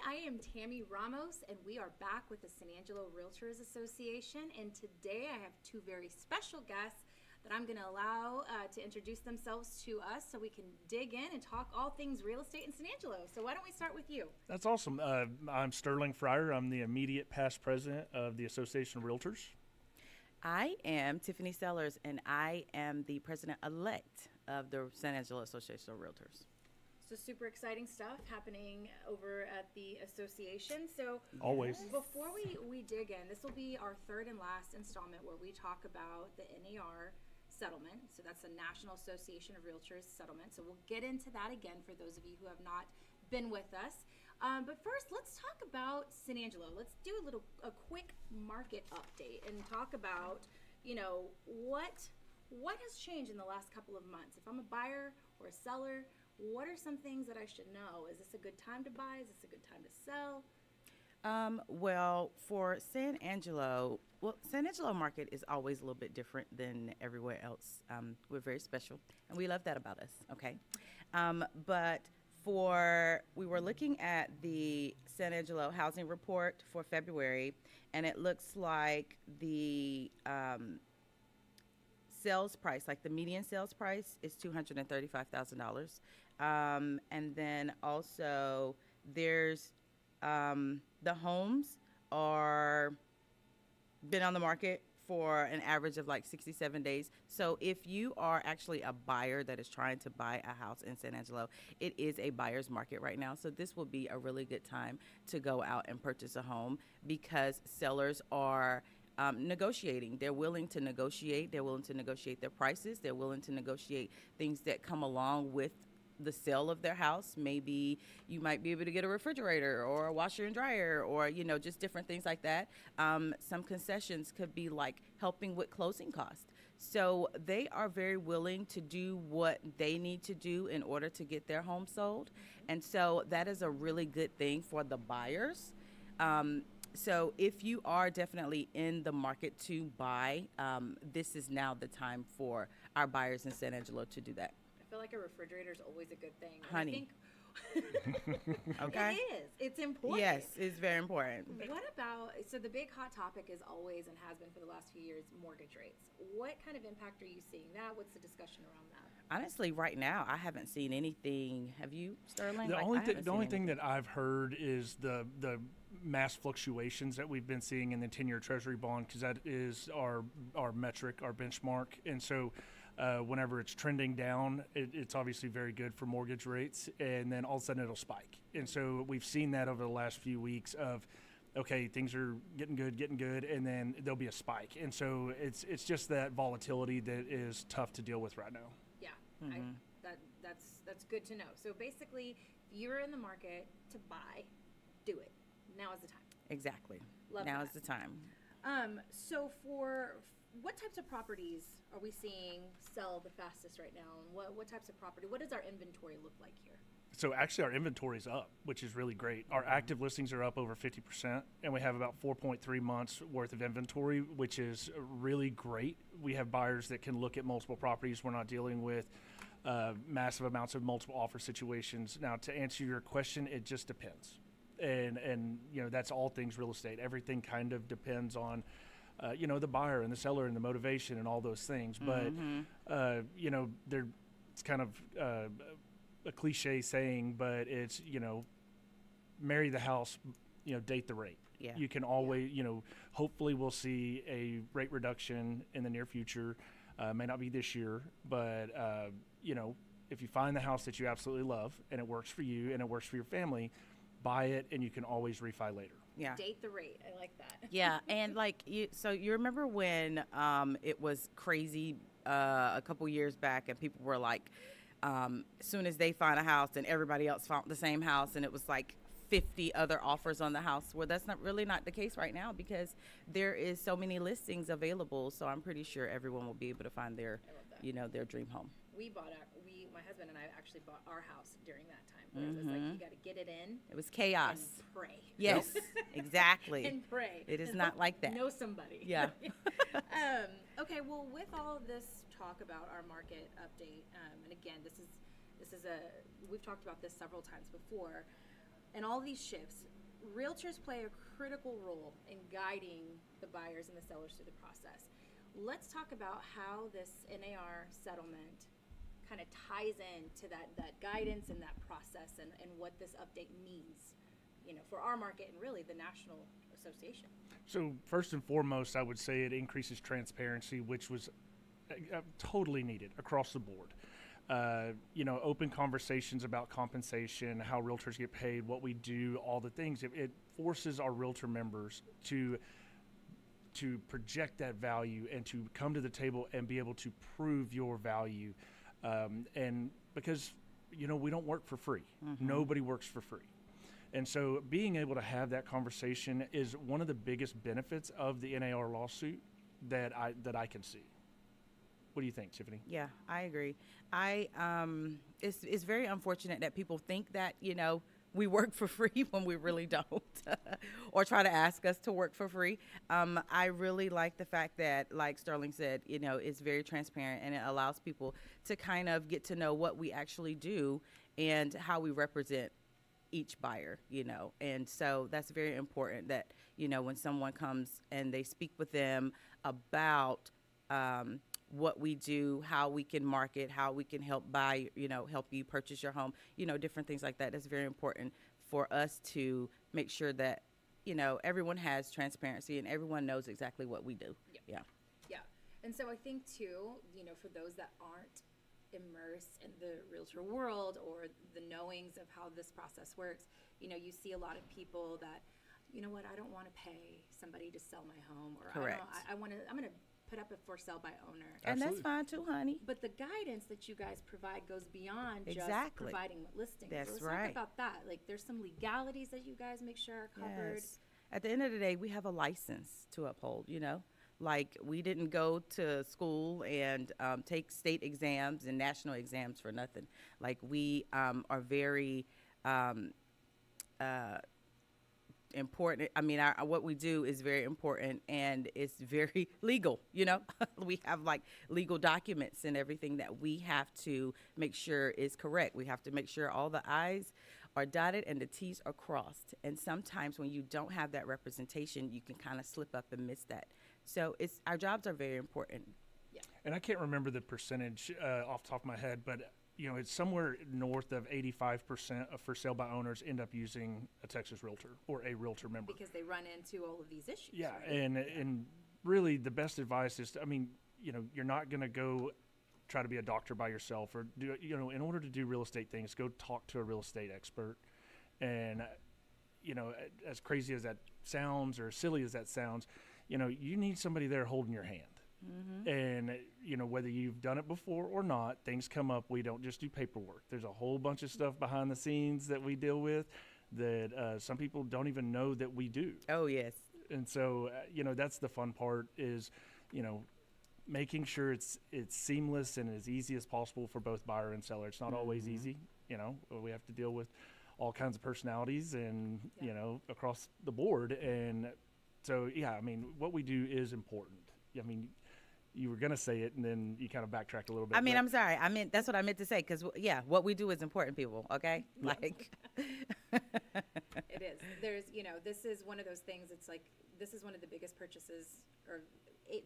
I am Tammy Ramos, and we are back with the San Angelo Realtors Association. And today I have two very special guests that I'm going to allow to introduce themselves to us so we can dig in and talk all things real estate in San Angelo. So why don't we start with you? That's awesome. I'm Sterling Fryer. I'm the immediate past president of the Association of Realtors. I am Tiffany Sellers, and I am the president-elect of the San Angelo Association of Realtors. So super exciting stuff happening over at the association. So Always. Before we dig in, this will be our third and last installment where we talk about the NAR settlement. So that's the National Association of Realtors settlement. So we'll get into that again for those of you who have not been with us. But first, let's talk about San Angelo. Let's do a quick market update and talk about, what has changed in the last couple of months. If I'm a buyer or a seller, what are some things that I should know? Is this a good time to buy? Is this a good time to sell? Well, for San Angelo market is always a little bit different than everywhere else. We're very special, and we love that about us, okay? But we were looking at the San Angelo housing report for February, and it looks like the sales price, like the median sales price, is $235,000. And then also there's the homes are been on the market for an average of like 67 days. So if you are actually a buyer that is trying to buy a house in San Angelo, it is a buyer's market right now. So this will be a really good time to go out and purchase a home because sellers are negotiating. They're willing to negotiate. They're willing to negotiate their prices. They're willing to negotiate things that come along with the sale of their house. Maybe you might be able to get a refrigerator or a washer and dryer or, just different things like that. Some concessions could be like helping with closing costs. So they are very willing to do what they need to do in order to get their home sold. And so that is a really good thing for the buyers. So if you are definitely in the market to buy, this is now the time for our buyers in San Angelo to do that. I feel like a refrigerator is always a good thing. Honey. Okay. It is. It's important. Yes, it's very important. What about, so the big hot topic is always and has been for the last few years, mortgage rates. What kind of impact are you seeing that? What's the discussion around that? Honestly, right now, I haven't seen anything. Have you, Sterling? The only thing that I've heard is the mass fluctuations that we've been seeing in the 10-year Treasury bond, because that is our metric, our benchmark. And so whenever it's trending down, it's obviously very good for mortgage rates, and then all of a sudden it'll spike. And so we've seen that over the last few weeks of, okay, things are getting good, and then there'll be a spike. And so it's just that volatility that is tough to deal with right now. Yeah, that's good to know. So basically, if you're in the market to buy, do it. Now is the time. Exactly. Love now that. is the time. So for what types of properties are we seeing sell the fastest right now? And what types of property? What does our inventory look like here? So actually our inventory is up, which is really great. Our active listings are up over 50%, and we have about 4.3 months worth of inventory, which is really great. We have buyers that can look at multiple properties. We're not dealing with massive amounts of multiple offer situations. Now, to answer your question, it just depends. And that's all things real estate. Everything kind of depends on the buyer and the seller and the motivation and all those things. But it's kind of a cliche saying, but it's marry the house, date the rate. Yeah. You can always hopefully we'll see a rate reduction in the near future. May not be this year, but if you find the house that you absolutely love and it works for you and it works for your family, buy it, and you can always refi later. Yeah. Date the rate. I like that. Yeah, and so you remember when it was crazy a couple years back, and people were like, as soon as they find a house and everybody else found the same house, and it was like 50 other offers on the house. Well, that's not the case right now because there is so many listings available. So I'm pretty sure everyone will be able to find their dream home. My husband and I actually bought our house during that time. Where it was like, you got to get it in. It was chaos. And pray. Yes, exactly. And pray. It is not like that. Know somebody. Yeah. Okay. Well, with all of this talk about our market update, and again, this is we've talked about this several times before. and all these shifts, realtors play a critical role in guiding the buyers and the sellers through the process. Let's talk about how this NAR settlement kind of ties into that guidance and that process, and what this update means, for our market and really the national association. So first and foremost, I would say it increases transparency, which was totally needed across the board. Open conversations about compensation, how realtors get paid, what we do, all the things. It forces our realtor members to project that value and to come to the table and be able to prove your value. And because, we don't work for free. Mm-hmm. Nobody works for free. And so being able to have that conversation is one of the biggest benefits of the NAR lawsuit that I can see. What do you think, Tiffany? Yeah, I agree. It's very unfortunate that people think that, we work for free when we really don't, or try to ask us to work for free. I really like the fact that, like Sterling said, it's very transparent, and it allows people to kind of get to know what we actually do and how we represent each buyer, and so that's very important that, when someone comes and they speak with them about what we do, how we can market, how we can help buy, help you purchase your home, different things like that. That's very important for us to make sure that, everyone has transparency and everyone knows exactly what we do. Yeah. And so I think too, for those that aren't immersed in the realtor world or the knowings of how this process works, you see a lot of people that, I don't want to pay somebody to sell my home, or correct. I'm going to put up a for sale by owner. And Absolutely. That's fine too, honey. But the guidance that you guys provide goes beyond just providing listings. That's so let's right. talk about that. Like, there's some legalities that you guys make sure are covered. Yes. At the end of the day, we have a license to uphold, Like, we didn't go to school and take state exams and national exams for nothing. Like, we are very important. I mean, what we do is very important, and it's very legal. We have like legal documents and everything that we have to make sure is correct. We have to make sure all the I's are dotted and the T's are crossed. And sometimes when you don't have that representation, you can kind of slip up and miss that. So our jobs are very important. Yeah. And I can't remember the percentage off the top of my head, but it's somewhere north of 85% of for sale by owners end up using a Texas realtor or a realtor member. Because they run into all of these issues. Yeah, right? and really the best advice is, you're not going to go try to be a doctor by yourself, or do, in order to do real estate things, go talk to a real estate expert. And, as crazy as that sounds or silly as that sounds, you need somebody there holding your hand. Mm-hmm. And, whether you've done it before or not, things come up. We don't just do paperwork. There's a whole bunch of stuff behind the scenes that we deal with that some people don't even know that we do. Oh, yes. And so, that's the fun part is, making sure it's seamless and as easy as possible for both buyer and seller. It's not mm-hmm. always easy. We have to deal with all kinds of personalities and, across the board. And so, what we do is important. You were going to say it, and then you kind of backtracked a little bit. I'm sorry. That's what I meant to say, because, what we do is important, people, okay? Yeah. Like. It is. There's, this is one of those things, it's like, this is one of the biggest purchases, or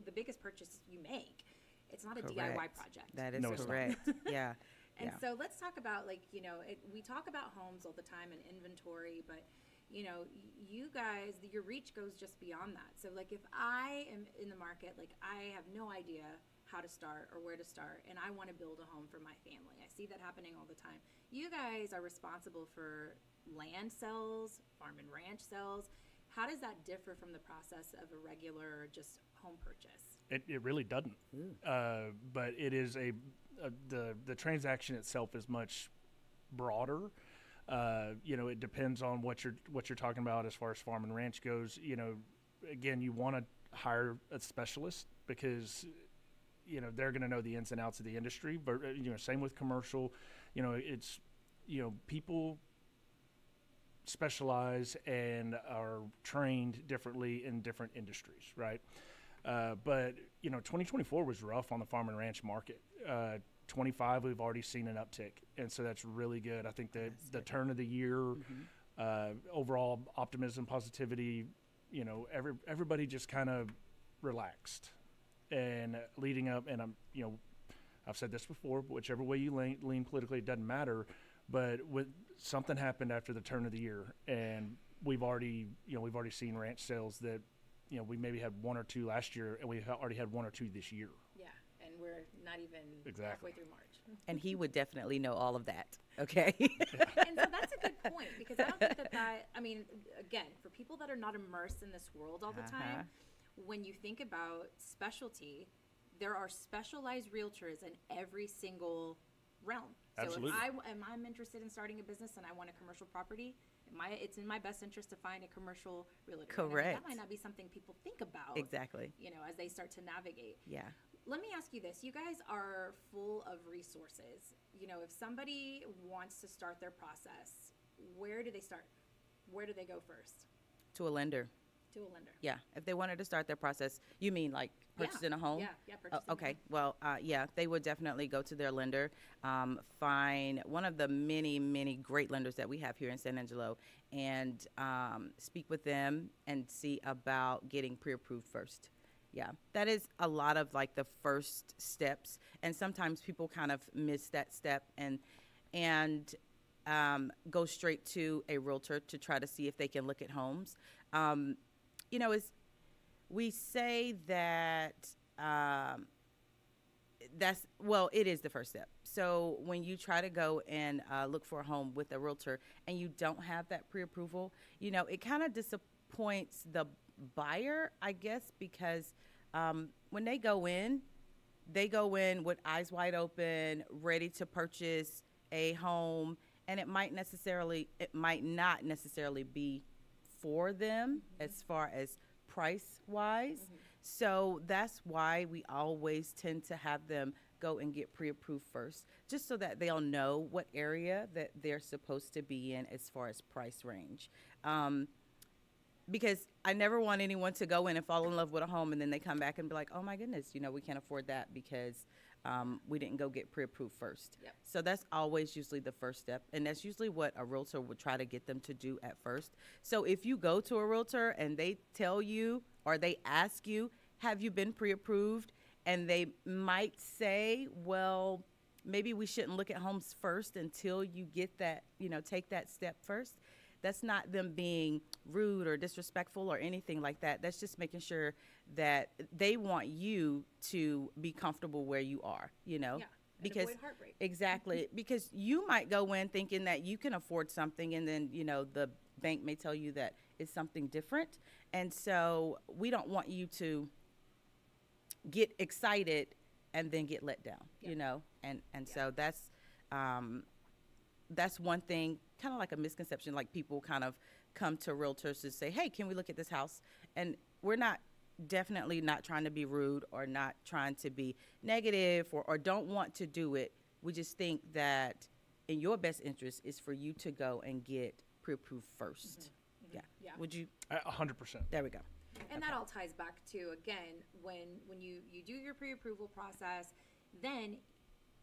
the biggest purchase you make. It's not a correct. DIY project. That is correct. Yeah. And so let's talk about, we talk about homes all the time and inventory, but you guys, your reach goes just beyond that. So if I am in the market, I have no idea how to start or where to start, and I want to build a home for my family. I see that happening all the time. You guys are responsible for land sales, farm and ranch sales. How does that differ from the process of a regular just home purchase? It really doesn't. But it is the transaction itself is much broader. It depends on what you're talking about as far as farm and ranch goes. Again, you want to hire a specialist because, they're going to know the ins and outs of the industry. But, same with commercial. It's, people specialize and are trained differently in different industries, right? But 2024 was rough on the farm and ranch market. 25, we've already seen an uptick, and so that's really good. I think that the turn of the year, overall optimism, positivity. Everybody just kind of relaxed, and leading up. And I've said this before, but whichever way you lean politically, it doesn't matter. But something happened after the turn of the year, and we've already seen ranch sales that, we maybe had one or two last year, and we already had one or two this year. Yeah, and we're not even halfway through March. And he would definitely know all of that. Okay. And so that's a good point, because I don't think that, I mean, again, for people that are not immersed in this world all the time, when you think about specialty, there are specialized realtors in every single realm. Absolutely. So if I'm interested in starting a business and I want a commercial property, it's in my best interest to find a commercial realtor. Correct. And that might not be something people think about. Exactly. As they start to navigate. Yeah. Let me ask you this. You guys are full of resources. If somebody wants to start their process, where do they start? Where do they go first? To a lender. To a lender. Yeah. If they wanted to start their process, you mean like purchasing a home? Yeah, purchasing a okay. home. Well, they would definitely go to their lender, find one of the many, many great lenders that we have here in San Angelo, and speak with them and see about getting pre-approved first. Yeah, that is a lot of like the first steps, and sometimes people kind of miss that step and go straight to a realtor to try to see if they can look at homes. We say that it is the first step. So when you try to go and look for a home with a realtor and you don't have that pre-approval, it kind of disappoints the buyer, I guess, because when they go in with eyes wide open, ready to purchase a home, and it might not necessarily be for them as far as price wise. So that's why we always tend to have them go and get pre-approved first, just so that they'll know what area that they're supposed to be in as far as price range. Because I never want anyone to go in and fall in love with a home and then they come back and be like, oh my goodness, we can't afford that because we didn't go get pre-approved first. Yep. So that's always usually the first step. And that's usually what a realtor would try to get them to do at first. So if you go to a realtor and they tell you or they ask you, have you been pre-approved? And they might say, well, maybe we shouldn't look at homes first until you get that, take that step first. That's not them being rude or disrespectful or anything like that. That's just making sure that they want you to be comfortable where you are, Yeah, because avoid heartbreak. Exactly, because you might go in thinking that you can afford something, and then the bank may tell you that it's something different, and so we don't want you to get excited and then get let down, So that's one thing, kind of like a misconception, like people kind of come to realtors to say, hey, can we look at this house? And we're definitely not trying to be rude or not trying to be negative or don't want to do it. We just think that in your best interest is for you to go and get pre-approved first. Yeah. Would you? 100%. There we go. And that all ties back to, again, when you do your pre-approval process, then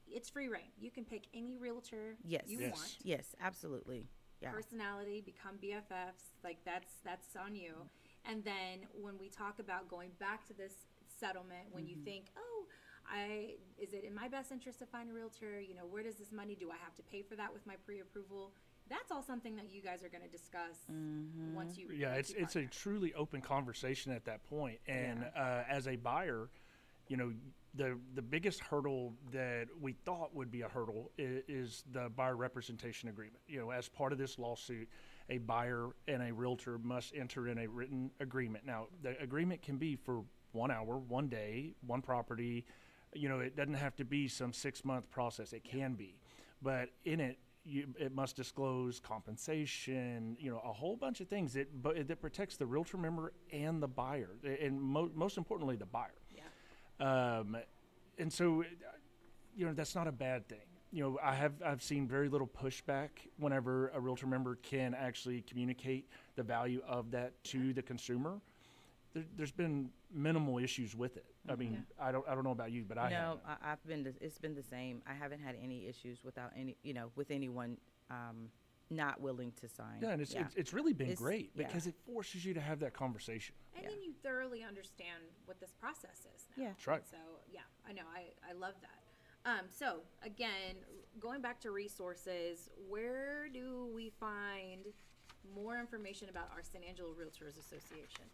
it's free reign. You can pick any realtor you want. Yes, absolutely. Yeah. Personality, become BFFs, like that's on you. And then when we talk about going back to this settlement, when you think, is it in my best interest to find a realtor? Where does this money, do I have to pay for that with my pre-approval? That's all something that you guys are going to discuss once you. Yeah, it's a truly open conversation at that point. And as a buyer, the biggest hurdle that we thought would be a hurdle is the buyer representation agreement. As part of this lawsuit, a buyer and a realtor must enter in a written agreement. Now, the agreement can be for 1 hour, 1 day, one property. It doesn't have to be some 6-month process. It can be. But in it, it must disclose compensation, a whole bunch of things that protects the realtor member and the buyer, and most importantly, the buyer. Yeah. And so, that's not a bad thing. I've seen very little pushback whenever a realtor member can actually communicate the value of that to the consumer. There's been minimal issues with it. I mean, I don't know about you, but I haven't. It's been the same. I haven't had any issues with anyone not willing to sign. Yeah, and it's really been great yeah. because it forces you to have that conversation. And Yeah. then you thoroughly understand what this process is now. Yeah. That's right. So, yeah, I know. I love that. So, again, going back to resources, where do we find more information about our San Angelo Realtors Association?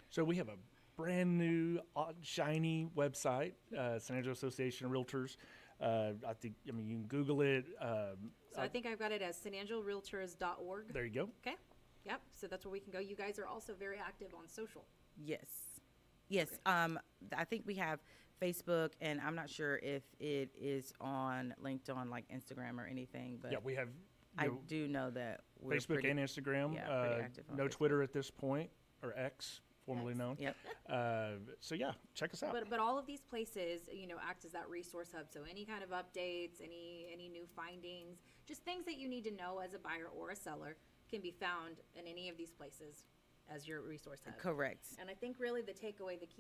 So we have a brand new, shiny website, San Angelo Association of Realtors. I mean, you can Google it. So I think I've got it as sanangelorealtors.org. There you go. Okay. Yep. So that's where we can go. You guys are also very active on social. Yes. Yes. I think we have Facebook, and I'm not sure if it is linked on like Instagram or anything, but Yeah, we have I do know that we're Facebook pretty, and Instagram. yeah, pretty active on No Facebook. Twitter at this point, or X, formerly X. known. Yep. So yeah, check us out. But all of these places, act as that resource hub. So any kind of updates, any new findings, just things that you need to know as a buyer or a seller can be found in any of these places as your resource hub. Correct. And I think really the key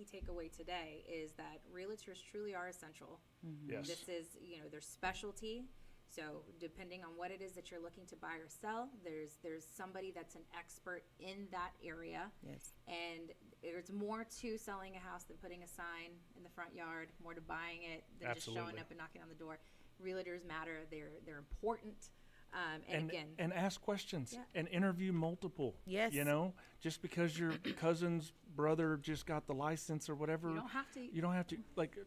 takeaway today is that realtors truly are essential. Yes. This is, their specialty. So depending on what it is that you're looking to buy or sell, there's somebody that's an expert in that area. Yes. And there's more to selling a house than putting a sign in the front yard, more to buying it than just showing Absolutely. up and knocking on the door. Realtors matter. They're important. And again, and ask questions Yeah. and interview multiple. Yes. Just because your cousin's brother just got the license or whatever, you don't have to. you don't have to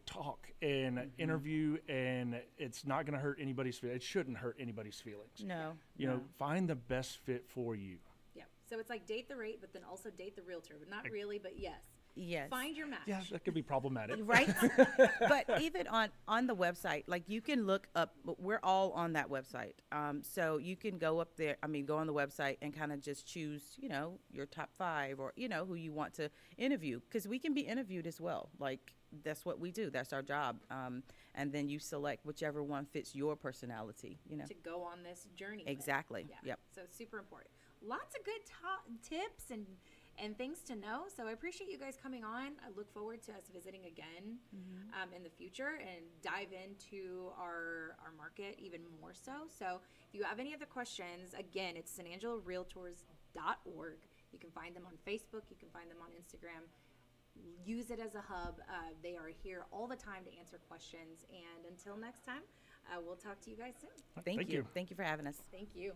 talk and interview, and it's not going to hurt anybody's feelings. It shouldn't hurt anybody's feelings. No. You know, find the best fit for you. Yeah. So it's like date the rate, but then also date the realtor, but not really, but yes. Yes. Find your match. Yeah, that could be problematic. Right. But even on the website, like you can look up, we're all on that website. So you can go up there, go on the website and kind of just choose, your top 5 or, who you want to interview. Because we can be interviewed as well. Like that's what we do. That's our job. And then you select whichever one fits your personality, To go on this journey. with. Exactly. Yeah. Yep. So it's super important. Lots of good tips and things to know. So I appreciate you guys coming on. I look forward to us visiting again in the future and dive into our market even more so. So if you have any other questions, again, it's sanangelorealtors.org. You can find them on Facebook. You can find them on Instagram. Use it as a hub. They are here all the time to answer questions. And until next time, we'll talk to you guys soon. Thank you. Thank you for having us. Thank you.